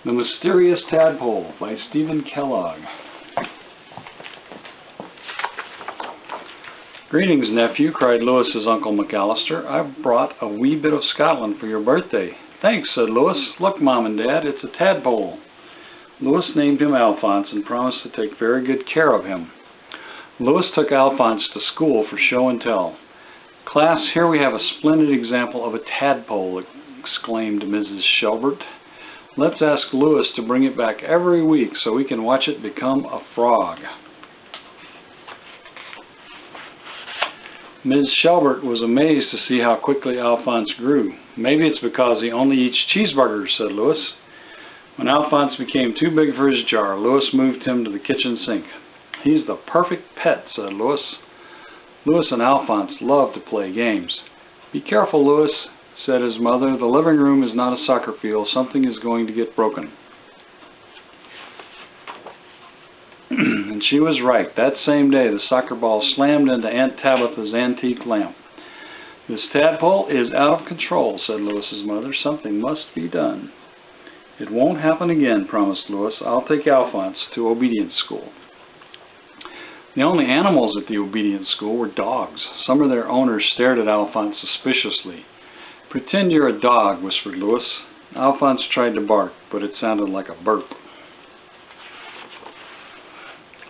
The Mysterious Tadpole by Stephen Kellogg. Greetings, nephew, cried Lewis's Uncle McAllister. I've brought a wee bit of Scotland for your birthday. Thanks, said Lewis. Look, Mom and Dad, it's a tadpole. Lewis named him Alphonse and promised to take very good care of him. Lewis took Alphonse to school for show and tell. Class, here we have a splendid example of a tadpole, exclaimed Mrs. Shelbert. Let's ask Lewis to bring it back every week so we can watch it become a frog. Ms. Shelbert was amazed to see how quickly Alphonse grew. Maybe it's because he only eats cheeseburgers, said Lewis. When Alphonse became too big for his jar, Lewis moved him to the kitchen sink. He's the perfect pet, said Lewis. Lewis and Alphonse loved to play games. Be careful, Lewis, said his mother. The living room is not a soccer field. Something is going to get broken. And she was right. That same day, the soccer ball slammed into Aunt Tabitha's antique lamp. This tadpole is out of control, said Lewis's mother. Something must be done. It won't happen again, promised Lewis. I'll take Alphonse to obedience school. The only animals at the obedience school were dogs. Some of their owners stared at Alphonse suspiciously. Pretend you're a dog, whispered Lewis. Alphonse tried to bark, but it sounded like a burp.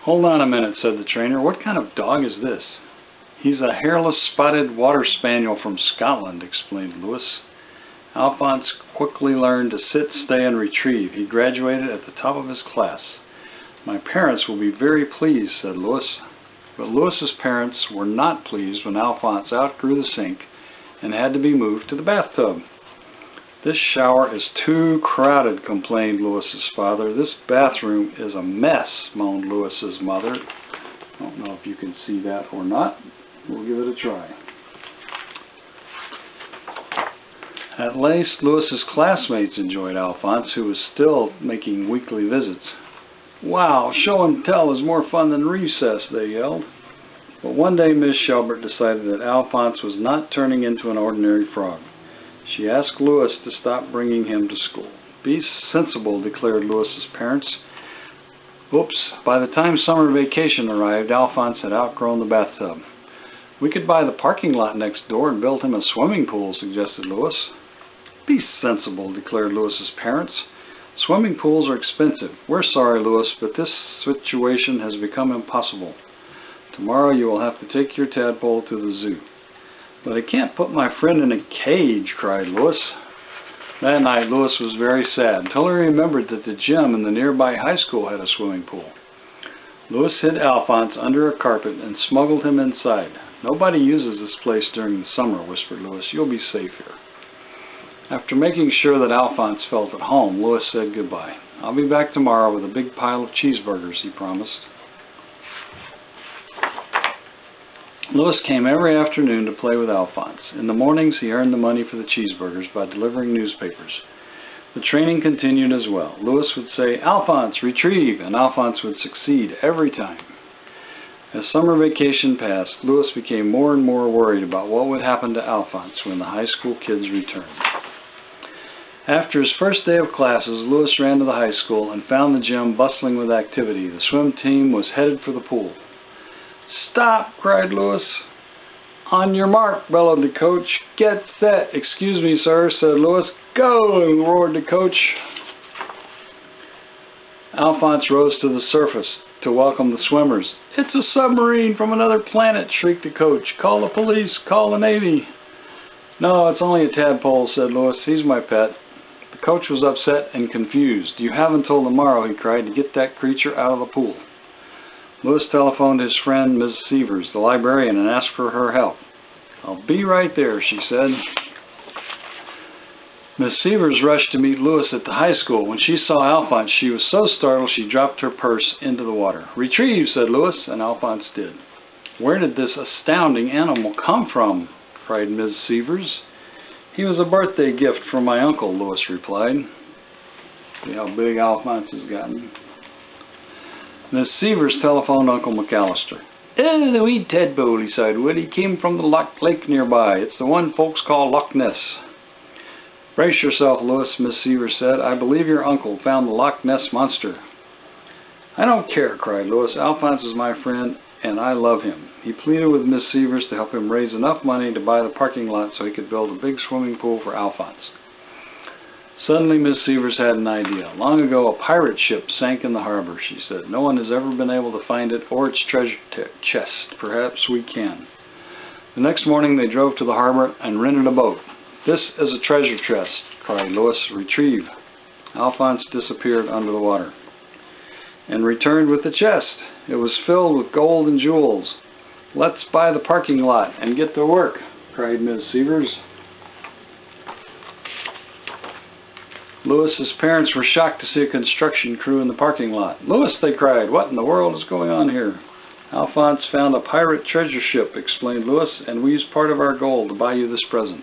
Hold on a minute, said the trainer. What kind of dog is this? He's a hairless spotted water spaniel from Scotland, explained Lewis. Alphonse quickly learned to sit, stay, and retrieve. He graduated at the top of his class. My parents will be very pleased, said Lewis. But Lewis's parents were not pleased when Alphonse outgrew the sink and had to be moved to the bathtub. This shower is too crowded, complained Lewis's father. This bathroom is a mess, moaned Lewis's mother. I don't know if you can see that or not. We'll give it a try. At least Lewis's classmates enjoyed Alphonse, who was still making weekly visits. Wow, show and tell is more fun than recess, they yelled. But one day Miss Shelbert decided that Alphonse was not turning into an ordinary frog. She asked Lewis to stop bringing him to school. Be sensible, declared Lewis's parents. Oops, by the time summer vacation arrived, Alphonse had outgrown the bathtub. We could buy the parking lot next door and build him a swimming pool, suggested Lewis. Be sensible, declared Lewis's parents. Swimming pools are expensive. We're sorry, Lewis, but this situation has become impossible. Tomorrow you will have to take your tadpole to the zoo. But I can't put my friend in a cage, cried Lewis. That night, Lewis was very sad until he remembered that the gym in the nearby high school had a swimming pool. Lewis hid Alphonse under a carpet and smuggled him inside. Nobody uses this place during the summer, whispered Lewis. You'll be safe here. After making sure that Alphonse felt at home, Lewis said goodbye. I'll be back tomorrow with a big pile of cheeseburgers, he promised. Lewis came every afternoon to play with Alphonse. In the mornings, he earned the money for the cheeseburgers by delivering newspapers. The training continued as well. Lewis would say, Alphonse, retrieve, and Alphonse would succeed every time. As summer vacation passed, Lewis became more and more worried about what would happen to Alphonse when the high school kids returned. After his first day of classes, Lewis ran to the high school and found the gym bustling with activity. The swim team was headed for the pool. Stop, cried Lewis. On your mark, bellowed the coach. Get set. Excuse me, sir, said Lewis. Go, roared the coach. Alphonse rose to the surface to welcome the swimmers. It's a submarine from another planet, shrieked the coach. Call the police, call the Navy. No, it's only a tadpole, said Lewis. He's my pet. The coach was upset and confused. You have until tomorrow, he cried, to get that creature out of the pool. Lewis telephoned his friend, Ms. Severs, the librarian, and asked for her help. I'll be right there, she said. Ms. Severs rushed to meet Lewis at the high school. When she saw Alphonse, she was so startled she dropped her purse into the water. Retrieve, said Lewis, and Alphonse did. Where did this astounding animal come from? Cried Ms. Severs. He was a birthday gift from my uncle, Lewis replied. See how big Alphonse has gotten. Miss Severs telephoned Uncle McAllister. Oh, the wee tadpole, he sighed. Well, he came from the lake nearby. It's the one folks call Loch Ness. Brace yourself, Louis, Miss Seaver said. I believe your uncle found the Loch Ness Monster. I don't care, cried Louis. Alphonse is my friend, and I love him. He pleaded with Miss Severs to help him raise enough money to buy the parking lot so he could build a big swimming pool for Alphonse. Suddenly, Miss Severs had an idea. Long ago, a pirate ship sank in the harbor, she said. No one has ever been able to find it or its treasure chest. Perhaps we can. The next morning, they drove to the harbor and rented a boat. This is a treasure chest, cried Louis. Retrieve. Alphonse disappeared under the water and returned with the chest. It was filled with gold and jewels. Let's buy the parking lot and get to work, cried Miss Severs. Louis's parents were shocked to see a construction crew in the parking lot. Louis, they cried, what in the world is going on here? Alphonse found a pirate treasure ship, explained Louis, and we used part of our gold to buy you this present.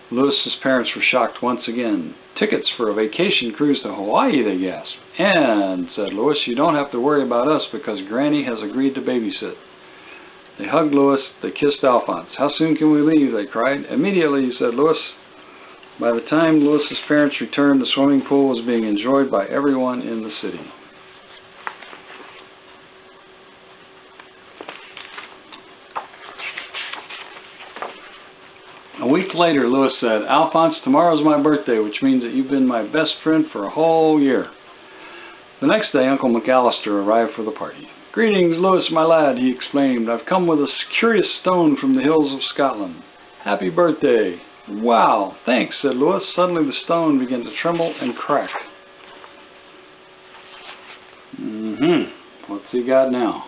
Louis's parents were shocked once again. Tickets for a vacation cruise to Hawaii, they gasped. And, said Louis, you don't have to worry about us because Granny has agreed to babysit. They hugged Louis. They kissed Alphonse. How soon can we leave? They cried. Immediately, said Louis. By the time Louis's parents returned, the swimming pool was being enjoyed by everyone in the city. A week later, Louis said, Alphonse, tomorrow's my birthday, which means that you've been my best friend for a whole year. The next day, Uncle McAllister arrived for the party. Greetings, Louis, my lad, he exclaimed. I've come with a curious stone from the hills of Scotland. Happy birthday. Wow, thanks, said Louis. Suddenly the stone began to tremble and crack. What's he got now?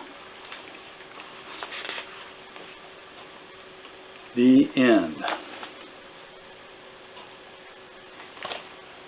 The end.